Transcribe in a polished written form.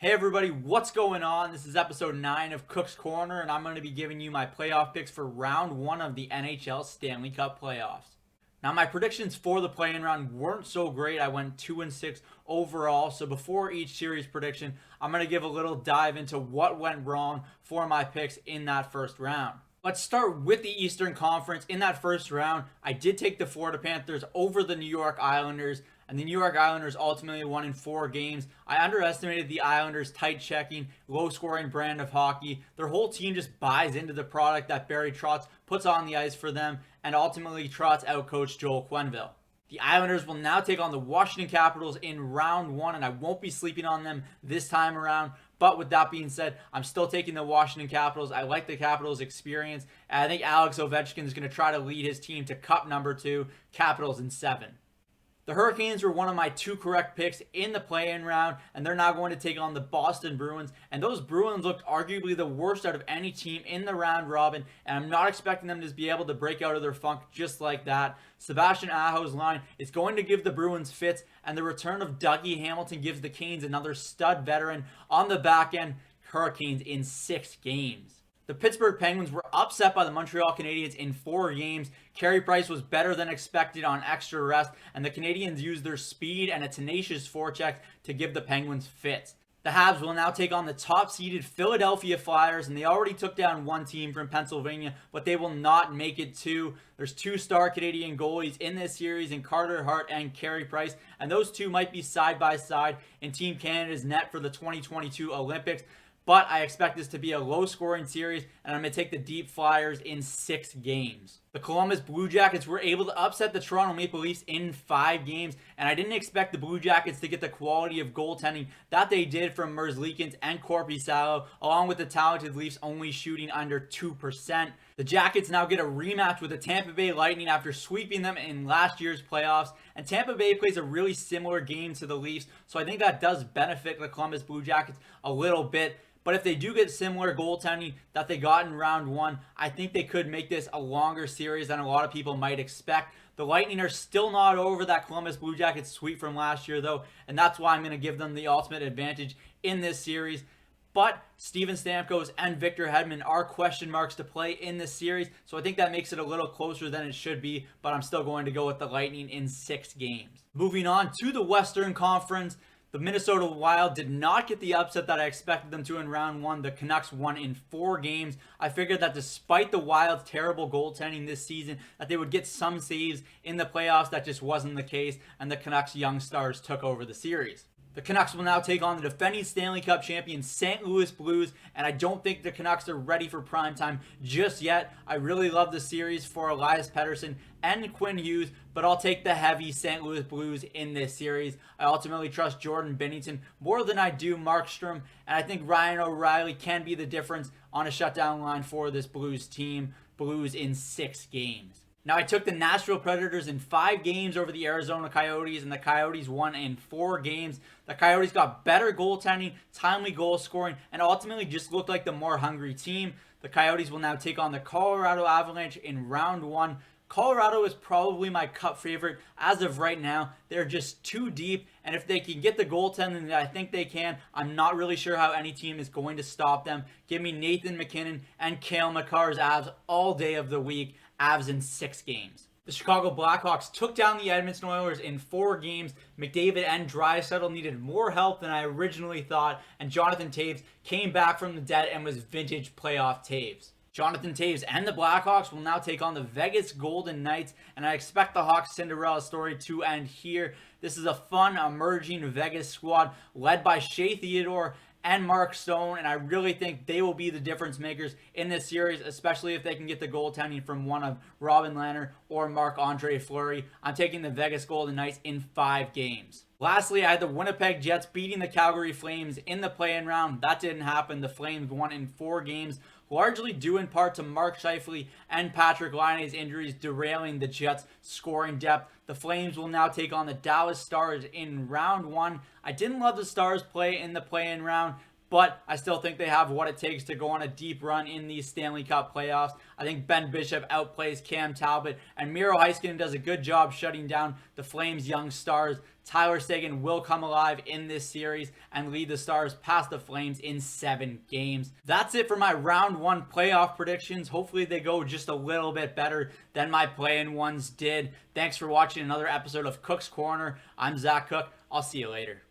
Hey everybody, what's going on? This is episode 9 of Cook's Corner, and I'm going to be giving you my playoff picks for round 1 of the NHL Stanley Cup Playoffs. Now, my predictions for the play-in round weren't so great. I went 2-6 overall, so before each series prediction, I'm going to give a little dive into what went wrong for my picks in that first round. Let's start with the Eastern Conference. In that first round, I did take the Florida Panthers over the New York Islanders, and the New York Islanders ultimately won in 4 games. I underestimated the Islanders' tight checking, low-scoring brand of hockey. Their whole team just buys into the product that Barry Trotz puts on the ice for them, and ultimately Trotz outcoached Joel Quenneville. The Islanders will now take on the Washington Capitals in round 1, and I won't be sleeping on them this time around. But with that being said, I'm still taking the Washington Capitals. I like the Capitals' experience, and I think Alex Ovechkin is going to try to lead his team to Cup number 2, Capitals in 7. The Hurricanes were one of my 2 correct picks in the play-in round, and they're now going to take on the Boston Bruins. And those Bruins looked arguably the worst out of any team in the round robin, and I'm not expecting them to be able to break out of their funk just like that. Sebastian Aho's line is going to give the Bruins fits, and the return of Dougie Hamilton gives the Canes another stud veteran on the back end. Hurricanes in 6 games. The Pittsburgh Penguins were upset by the Montreal Canadiens in 4 games. Carey Price was better than expected on extra rest, and the Canadiens used their speed and a tenacious forecheck to give the Penguins fits. The Habs will now take on the top-seeded Philadelphia Flyers, and they already took down one team from Pennsylvania, but they will not make it 2. There's 2 star Canadian goalies in this series in Carter Hart and Carey Price, and those two might be side by side in Team Canada's net for the 2022 Olympics. But I expect this to be a low-scoring series, and I'm going to take the Deep Flyers in 6 games. The Columbus Blue Jackets were able to upset the Toronto Maple Leafs in 5 games, and I didn't expect the Blue Jackets to get the quality of goaltending that they did from Merzlikins and Korpisalo, along with the talented Leafs only shooting under 2%. The Jackets now get a rematch with the Tampa Bay Lightning after sweeping them in last year's playoffs, and Tampa Bay plays a really similar game to the Leafs, so I think that does benefit the Columbus Blue Jackets a little bit. But if they do get similar goaltending that they got in round 1, I think they could make this a longer series than a lot of people might expect. The Lightning are still not over that Columbus Blue Jackets sweep from last year, though, and that's why I'm going to give them the ultimate advantage in this series. But Steven Stamkos and Victor Hedman are question marks to play in this series, so I think that makes it a little closer than it should be, but I'm still going to go with the Lightning in 6 games. Moving on to the Western Conference, the Minnesota Wild did not get the upset that I expected them to in round 1. The Canucks won in 4 games. I figured that despite the Wild's terrible goaltending this season, that they would get some saves in the playoffs. That just wasn't the case, and the Canucks' young stars took over the series. The Canucks will now take on the defending Stanley Cup champion St. Louis Blues, and I don't think the Canucks are ready for primetime just yet. I really love the series for Elias Pettersson and Quinn Hughes, but I'll take the heavy St. Louis Blues in this series. I ultimately trust Jordan Binnington more than I do Markstrom, and I think Ryan O'Reilly can be the difference on a shutdown line for this Blues team. Blues in 6 games. Now, I took the Nashville Predators in 5 games over the Arizona Coyotes, and the Coyotes won in 4 games. The Coyotes got better goaltending, timely goal scoring, and ultimately just looked like the more hungry team. The Coyotes will now take on the Colorado Avalanche in round 1. Colorado is probably my Cup favorite as of right now. They're just too deep, and if they can get the goaltending that I think they can, I'm not really sure how any team is going to stop them. Give me Nathan MacKinnon and Cale Makar's Avs all day of the week. Avs in 6 games. The Chicago Blackhawks took down the Edmonton Oilers in 4 games. McDavid and Draisaitl needed more help than I originally thought, and Jonathan Toews came back from the dead and was vintage playoff Toews. Jonathan Toews and the Blackhawks will now take on the Vegas Golden Knights, and I expect the Hawks' Cinderella story to end here. This is a fun, emerging Vegas squad led by Shea Theodore and Mark Stone, and I really think they will be the difference makers in this series, especially if they can get the goaltending from one of Robin Lehner or Marc-Andre Fleury. I'm taking the Vegas Golden Knights in 5 games. Lastly, I had the Winnipeg Jets beating the Calgary Flames in the play-in round. That didn't happen. The Flames won in 4 games, largely due in part to Mark Scheifele and Patrick Laine's injuries derailing the Jets' scoring depth. The Flames will now take on the Dallas Stars in round 1. I didn't love the Stars' play in the play-in round, but I still think they have what it takes to go on a deep run in these Stanley Cup playoffs. I think Ben Bishop outplays Cam Talbot, and Miro Heiskanen does a good job shutting down the Flames' young stars. Tyler Seguin will come alive in this series and lead the Stars past the Flames in 7 games. That's it for my round 1 playoff predictions. Hopefully they go just a little bit better than my play-in ones did. Thanks for watching another episode of Cook's Corner. I'm Zach Cook. I'll see you later.